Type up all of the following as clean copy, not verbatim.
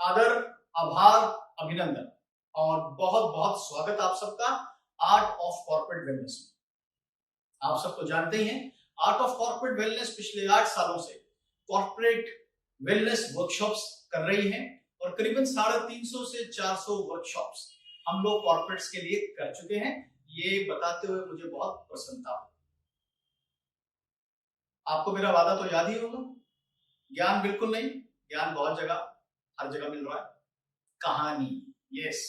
आदर, आभार, अभिनंदन और बहुत बहुत स्वागत आप सबका आर्ट ऑफ कॉर्पोरेट वेलनेस में। आप सब तो जानते ही हैं, आर्ट ऑफ कॉर्पोरेट वेलनेस पिछले 8 सालों से कॉर्पोरेट वेलनेस वर्कशॉप्स कर रही हैं और करीबन 350 से 400 वर्कशॉप्स हम लोग कॉर्पोरेट्स के लिए कर चुके हैं। ये बताते हुए मुझे बहुत प्रसन्नता हुई। आपको मेरा वादा तो याद ही होगा, ज्ञान बिल्कुल नहीं, ज्ञान बहुत जगह हर जगह मिल रहा है। कहानी, यस,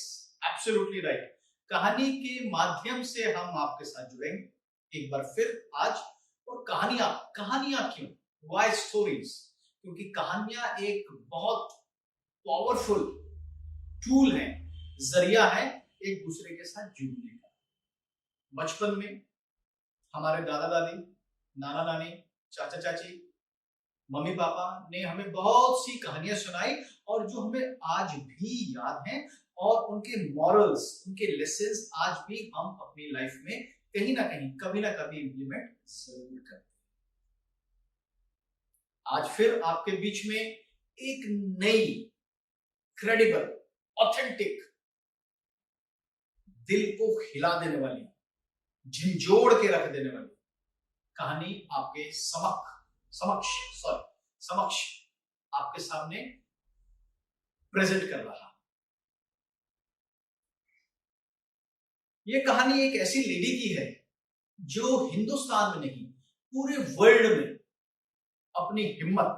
एब्सोल्युटली राइट। कहानी के माध्यम से हम आपके साथ जुड़ेंगे एक बार फिर आज। और कहानियां क्यों? Why stories? क्योंकि कहानियां एक बहुत पावरफुल टूल है, जरिया है एक दूसरे के साथ जुड़ने का। बचपन में हमारे दादा दादी, नाना नानी, चाचा चाची, मम्मी पापा ने हमें बहुत सी कहानियां सुनाई और जो हमें आज भी याद हैं और उनके मॉरल्स, उनके लेसन्स आज भी हम अपनी लाइफ में कहीं ना कहीं, कभी ना कभी इंप्लीमेंट जरूर करते हैं। आज फिर आपके बीच में एक नई, क्रेडिबल, ऑथेंटिक, दिल को हिला देने वाली, झिंझोड़ के रख देने वाली कहानी आपके समक्ष आपके सामने प्रेजेंट कर रहा। यह कहानी एक ऐसी लेडी की है जो हिंदुस्तान में नहीं, पूरे वर्ल्ड में अपनी हिम्मत,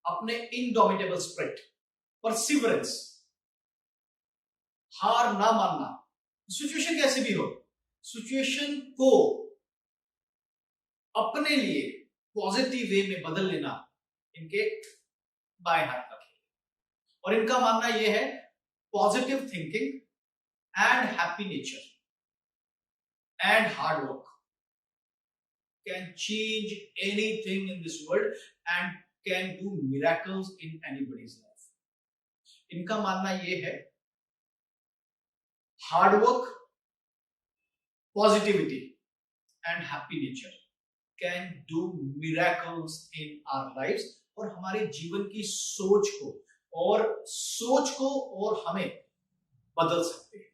अपने इनडोमिटेबल स्पिरिट, परसिवरेंस, हार ना मानना, सिचुएशन कैसे भी हो, सिचुएशन को अपने लिए पॉजिटिव वे में बदल लेना इनके बाएं हाथ का खेल। और इनका मानना यह है positive thinking and happy nature and hard work can change anything in this world and can do miracles in anybody's life. इनका मानना यह है hard work, positivity and happy nature can do miracles in our lives. और हमारे जीवन की सोच को और हमें बदल सकते हैं।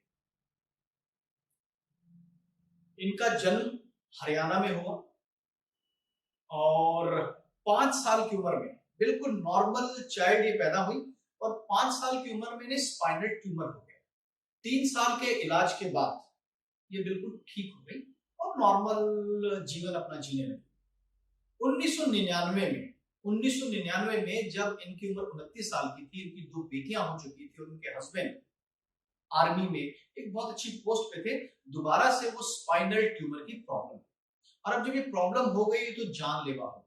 इनका जन्म हरियाणा में हुआ और 5 साल की उम्र में, बिल्कुल नॉर्मल चाइल्ड ये पैदा हुई और 5 साल की उम्र में इन्हें स्पाइनल ट्यूमर हो गया। 3 साल के इलाज के बाद ये बिल्कुल ठीक हो गई और नॉर्मल जीवन अपना जीने लगी। 1999 में जब इनकी उम्र 29 साल की थी, इनकी 2 बेटियां हो चुकी थी और उनके हस्बैंड आर्मी में एक बहुत अच्छी पोस्ट पे थे, दोबारा से वो स्पाइनल ट्यूमर की प्रॉब्लम। और अब जब ये प्रॉब्लम हो गई तो जानलेवा हो गई।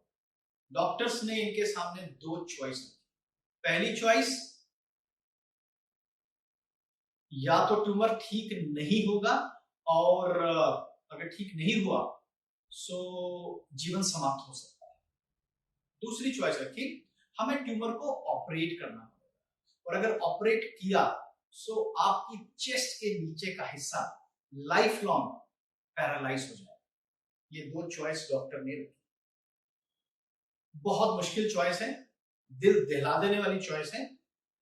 डॉक्टर्स ने इनके सामने 2 चॉइस रखी। पहली चॉइस, या तो ट्यूमर ठीक नहीं होगा और अगर ठीक नहीं हुआ सो जीवन समाप्त हो सकता है। दूसरी चॉइस रखी, हमें ट्यूमर को ऑपरेट करना पड़ेगा और अगर ऑपरेट किया सो आपकी चेस्ट के नीचे का हिस्सा लाइफ लॉन्ग पैरालाइज हो जाए। ये 2 चॉइस डॉक्टर ने रखी। बहुत मुश्किल चॉइस है, दिल दहला देने वाली चॉइस है।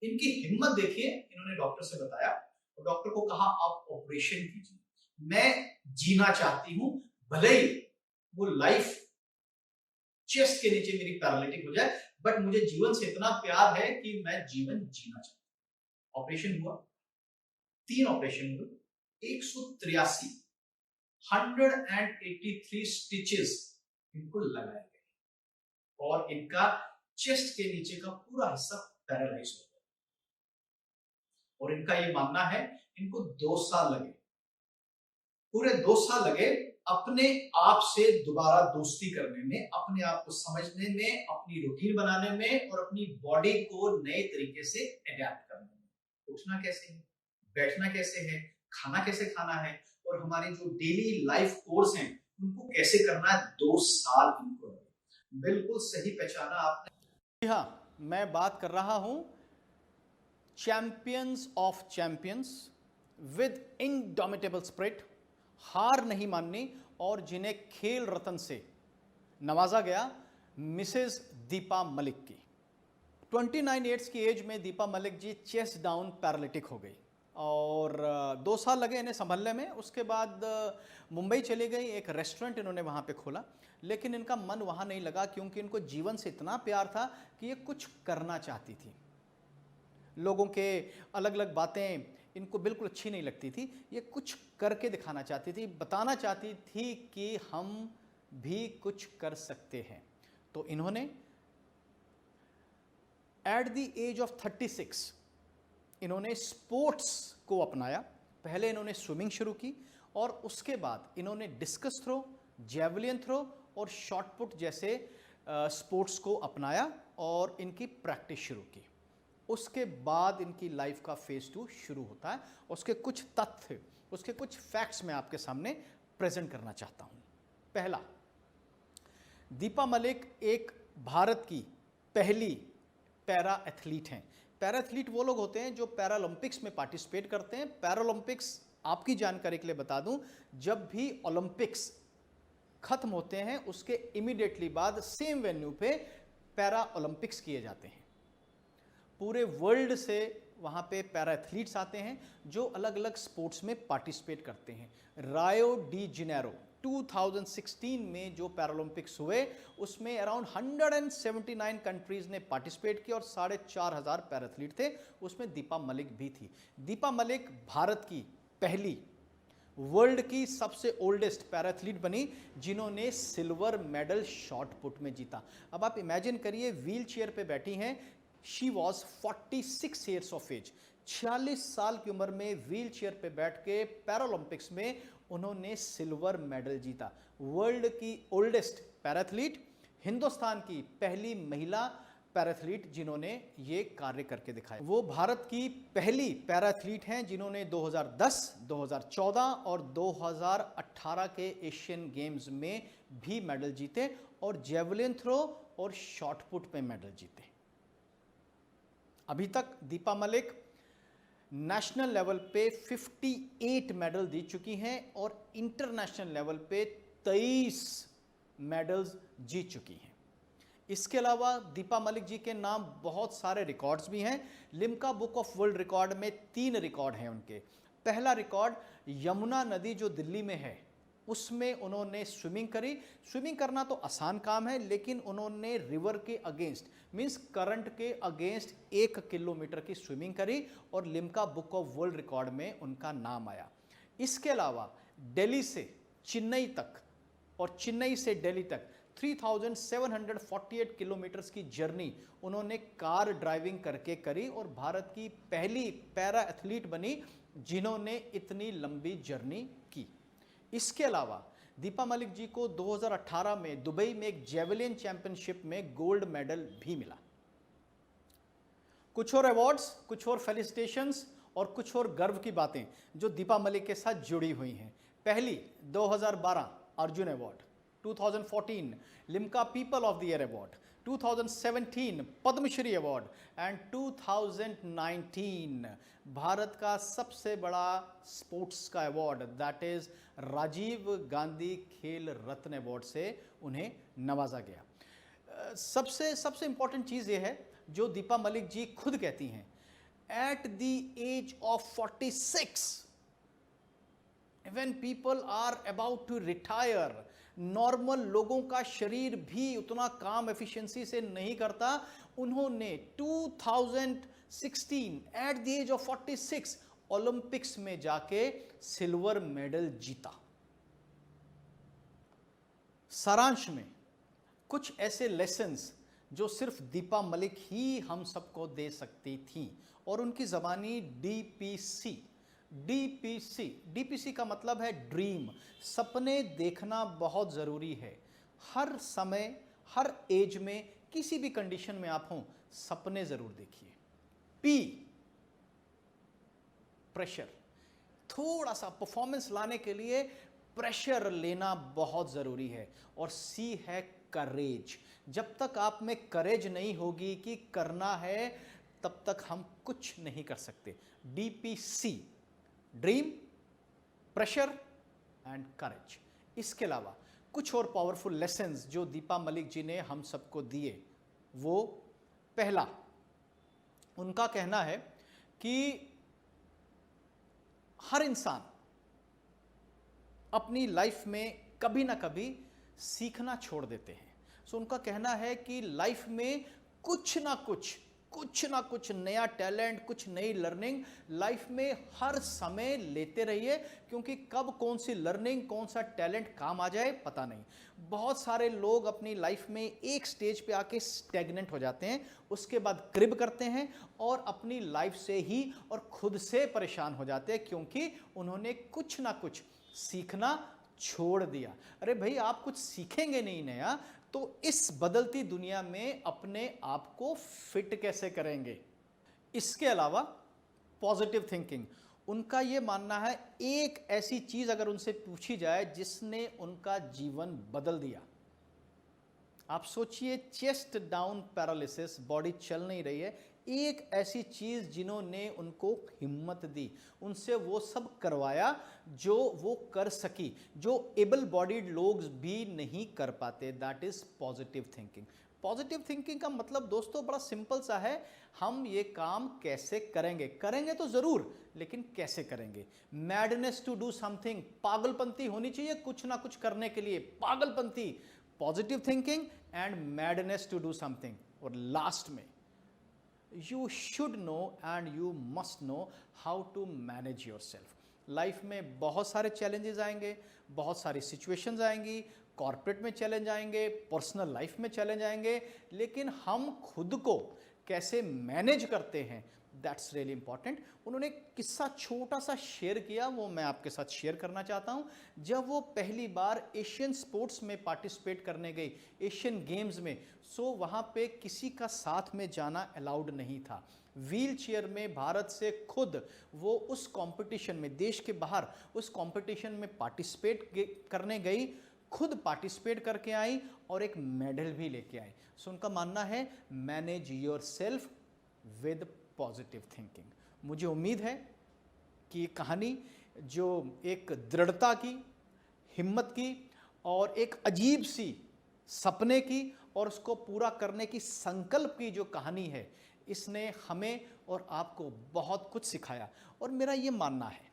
इनकी हिम्मत देखिए, इन्होंने डॉक्टर से बताया और डॉक्टर को कहा आप ऑपरेशन कीजिए, मैं जीना चाहती हूं, भले ही वो लाइफ चेस्ट के नीचे मेरी पैरालिटिक हो जाए, बट मुझे जीवन से इतना प्यार है कि मैं जीवन जीना चाहता हूं। ऑपरेशन हुआ, 3 ऑपरेशन हुए, 183 स्टिचेस इनको लगाए गए और इनका चेस्ट के नीचे का पूरा हिस्सा पैरालाइज हो गया। और इनका ये मानना है इनको 2 साल लगे, पूरे 2 साल लगे अपने आप से दोबारा दोस्ती करने में, अपने आप को समझने में, अपनी रूटीन बनाने में और अपनी बॉडी को नए तरीके से अडैप्ट करने में। उठना कैसे है, बैठना कैसे है, खाना कैसे खाना है और हमारे जो डेली लाइफ कोर्स हैं उनको कैसे करना है, 2 साल इनको लगे। बिल्कुल सही पहचाना आपने। हाँ, मैं बात कर रहा हूं champions of champions with indomitable spirit, हार नहीं माननी और जिन्हें खेल रत्न से नवाजा गया, मिसेस दीपा मलिक की। 29 ईयर्स की एज में Deepa Malik ji chest down paralytic हो गई और 2 साल लगे इन्हें संभलने में। उसके बाद मुंबई चली गई, एक रेस्टोरेंट इन्होंने वहाँ पे खोला, लेकिन इनका मन वहाँ नहीं लगा क्योंकि इनको जीवन से इतना प्यार था कि ये कुछ करना चाहती थी। लोगों के अलग अलग बातें इनको बिल्कुल अच्छी नहीं लगती थी, ये कुछ करके दिखाना चाहती थी, बताना चाहती थी कि हम भी कुछ कर सकते हैं। तो इन्होंने एट द एज ऑफ 36 इन्होंने स्पोर्ट्स को अपनाया। पहले इन्होंने स्विमिंग शुरू की और उसके बाद इन्होंने डिस्कस थ्रो, जेवलिन थ्रो और शॉट पुट जैसे स्पोर्ट्स को अपनाया और इनकी प्रैक्टिस शुरू की। उसके बाद इनकी लाइफ का फेज 2 शुरू होता है। उसके कुछ तथ्य, उसके कुछ फैक्ट्स मैं आपके सामने प्रेजेंट करना चाहता हूं। पहला, दीपा मलिक एक भारत की पहली पैरा एथलीट हैं। पैरा एथलीट वो लोग होते हैं जो पैरालंपिक्स में पार्टिसिपेट करते हैं। पैरालंपिक्स, आपकी जानकारी के लिए बता दूं, जब भी ओलंपिक्स खत्म होते हैं उसके इमीडिएटली बाद सेम वेन्यू पे पैरा ओलंपिक्स किए जाते हैं। पूरे वर्ल्ड से वहाँ पे पैरा एथलीट्स आते हैं जो अलग अलग स्पोर्ट्स में पार्टिसिपेट करते हैं। रायो डी जेनेरो 2016 में जो पैरालंपिक्स हुए उसमें अराउंड 179 कंट्रीज ने पार्टिसिपेट किया और 4,500 पैरा एथलीट थे, उसमें दीपा मलिक भी थी। दीपा मलिक भारत की पहली, वर्ल्ड की सबसे ओल्डेस्ट पैरा एथलीट बनी जिन्होंने सिल्वर मेडल शॉट पुट में जीता। अब आप इमेजिन करिए, व्हील चेयर पे बैठी हैं, she was 46 years of age, 46 साल की उम्र में व्हील चेयर पे बैठ के पैरालंपिक्स में उन्होंने सिल्वर मेडल जीता। वर्ल्ड की ओल्डेस्ट पैराथलीट, हिंदुस्तान की पहली महिला पैराथलीट जिन्होंने ये कार्य करके दिखाया। वो भारत की पहली पैराथलीट हैं जिन्होंने 2010, 2014 और 2018 के एशियन गेम्स में भी मेडल जीते और जेवलिन थ्रो और शॉट पुट में मेडल जीते। अभी तक दीपा मलिक नेशनल लेवल पे 58 मेडल जीत चुकी हैं और इंटरनेशनल लेवल पे 23 मेडल्स जीत चुकी हैं। इसके अलावा दीपा मलिक जी के नाम बहुत सारे रिकॉर्ड्स भी हैं। Limca book of world record में 3 रिकॉर्ड हैं उनके। पहला रिकॉर्ड यमुना नदी जो दिल्ली में है उसमें उन्होंने स्विमिंग करी। स्विमिंग करना तो आसान काम है, लेकिन उन्होंने रिवर के अगेंस्ट, मींस करंट के अगेंस्ट 1 किलोमीटर की स्विमिंग करी और Limca book of world record में उनका नाम आया। इसके अलावा दिल्ली से चेन्नई तक और चेन्नई से दिल्ली तक 3748 किलोमीटर्स की जर्नी उन्होंने कार ड्राइविंग करके करी और भारत की पहली पैरा एथलीट बनी जिन्होंने इतनी लंबी जर्नी की। इसके अलावा दीपा मलिक जी को 2018 में दुबई में एक जेवलिन चैंपियनशिप में गोल्ड मेडल भी मिला। कुछ और अवार्ड्स, कुछ और फेलिसिटेशंस और कुछ और गर्व की बातें जो दीपा मलिक के साथ जुड़ी हुई हैं। पहली, 2012 Arjuna award, 2014 Limca people of the year award, 2017 Padmashri award and 2019 Bharat का सबसे बड़ा स्पोर्ट्स का award, that is Rajiv Gandhi Khel Ratna award से उन्हें नवाजा गया। सबसे इंपॉर्टेंट चीज़ ये है जो दीपा मलिक जी खुद कहती हैं, at the age of 46 when people are about to retire, normal लोगों का शरीर भी उतना काम एफिशिएंसी से नहीं करता। उन्होंने 2016 at the age of 46 Olympics में जाके सिल्वर मेडल जीता। सारांश में कुछ ऐसे लेसन्स जो सिर्फ दीपा मलिक ही हम सबको दे सकती थी और उनकी ज़बानी डीपीसी। डीपीसी का मतलब है ड्रीम। सपने देखना बहुत ज़रूरी है। हर समय, हर एज में, किसी भी कंडीशन में आप हों, सपने ज़रूर देखिए। P, pressure. थोड़ा सा परफॉर्मेंस लाने के लिए प्रेशर लेना बहुत ज़रूरी है। और सी है करेज। जब तक आप में करेज नहीं होगी कि करना है, तब तक हम कुछ नहीं कर सकते। DPC, dream, pressure and courage. इसके अलावा कुछ और पावरफुल लेसन्स जो दीपा मलिक जी ने हम सबको दिए, वो पहला, उनका कहना है कि हर इंसान अपनी लाइफ में कभी ना कभी सीखना छोड़ देते हैं। सो उनका कहना है कि लाइफ में कुछ ना कुछ नया टैलेंट, कुछ नई लर्निंग लाइफ में हर समय लेते रहिए, क्योंकि कब कौन सी लर्निंग, कौन सा टैलेंट काम आ जाए पता नहीं। बहुत सारे लोग अपनी लाइफ में एक स्टेज पे आके स्टैग्नेंट हो जाते हैं, उसके बाद क्रिब करते हैं और अपनी लाइफ से ही और खुद से परेशान हो जाते हैं, क्योंकि उन्होंने कुछ ना कुछ सीखना छोड़ दिया। अरे भाई, आप कुछ सीखेंगे नहीं नया तो इस बदलती दुनिया में अपने आप को फिट कैसे करेंगे। इसके अलावा पॉजिटिव थिंकिंग, उनका यह मानना है एक ऐसी चीज अगर उनसे पूछी जाए जिसने उनका जीवन बदल दिया। आप सोचिए, चेस्ट डाउन पैरालिसिस, बॉडी चल नहीं रही है, एक ऐसी चीज जिन्होंने उनको हिम्मत दी, उनसे वो सब करवाया जो वो कर सकी, जो एबल बॉडीड लोग भी नहीं कर पाते। That is positive thinking. Positive thinking का मतलब दोस्तों बड़ा सिंपल सा है, हम ये काम कैसे करेंगे, करेंगे तो जरूर, लेकिन कैसे करेंगे। मैडनेस टू डू समथिंग, पागलपंती होनी चाहिए कुछ ना कुछ करने के लिए, पागलपंती। Positive thinking and madness to do something. और लास्ट में, you should know and you must know how to manage yourself. Life में बहुत सारे चैलेंजेस आएंगे, बहुत सारी सिचुएशंस आएंगी, कॉर्पोरेट में चैलेंज आएंगे, पर्सनल लाइफ में चैलेंज आएंगे, लेकिन हम खुद को कैसे मैनेज करते हैं, दैट्स रियली इंपॉर्टेंट। उन्होंने किस्सा छोटा सा शेयर किया, वो मैं आपके साथ शेयर करना चाहता हूं। जब वो पहली बार एशियन स्पोर्ट्स में पार्टिसिपेट करने गई, एशियन गेम्स में, सो वहाँ पे किसी का साथ में जाना अलाउड नहीं था। व्हील चेयर में भारत से खुद वो उस कंपटीशन में, देश के बाहर उस कंपटीशन में पार्टिसिपेट करने गई, खुद पार्टिसिपेट करके आई और एक मेडल भी लेके आई। सो उनका मानना है manage your self with positive thinking. मुझे उम्मीद है कि ये कहानी जो एक दृढ़ता की, हिम्मत की और एक अजीब सी सपने की और उसको पूरा करने की संकल्प की जो कहानी है, इसने हमें और आपको बहुत कुछ सिखाया। और मेरा ये मानना है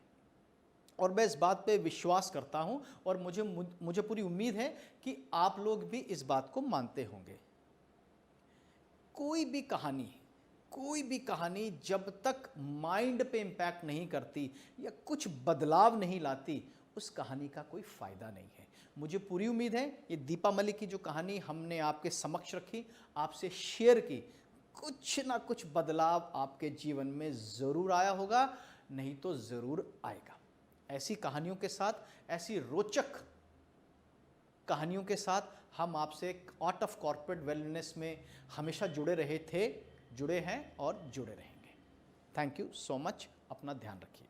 और मैं इस बात पे विश्वास करता हूँ और मुझे पूरी उम्मीद है कि आप लोग भी इस बात को मानते होंगे। कोई भी कहानी जब तक माइंड पे इम्पैक्ट नहीं करती या कुछ बदलाव नहीं लाती, उस कहानी का कोई फ़ायदा नहीं है। मुझे पूरी उम्मीद है ये दीपा मलिक की जो कहानी हमने आपके समक्ष रखी, आपसे शेयर की, कुछ ना कुछ बदलाव आपके जीवन में ज़रूर आया होगा, नहीं तो ज़रूर आएगा। ऐसी कहानियों के साथ, ऐसी रोचक कहानियों के साथ हम आपसे आर्ट ऑफ कॉर्पोरेट वेलनेस में हमेशा जुड़े हैं और जुड़े रहेंगे। Thank you so much. अपना ध्यान रखिए।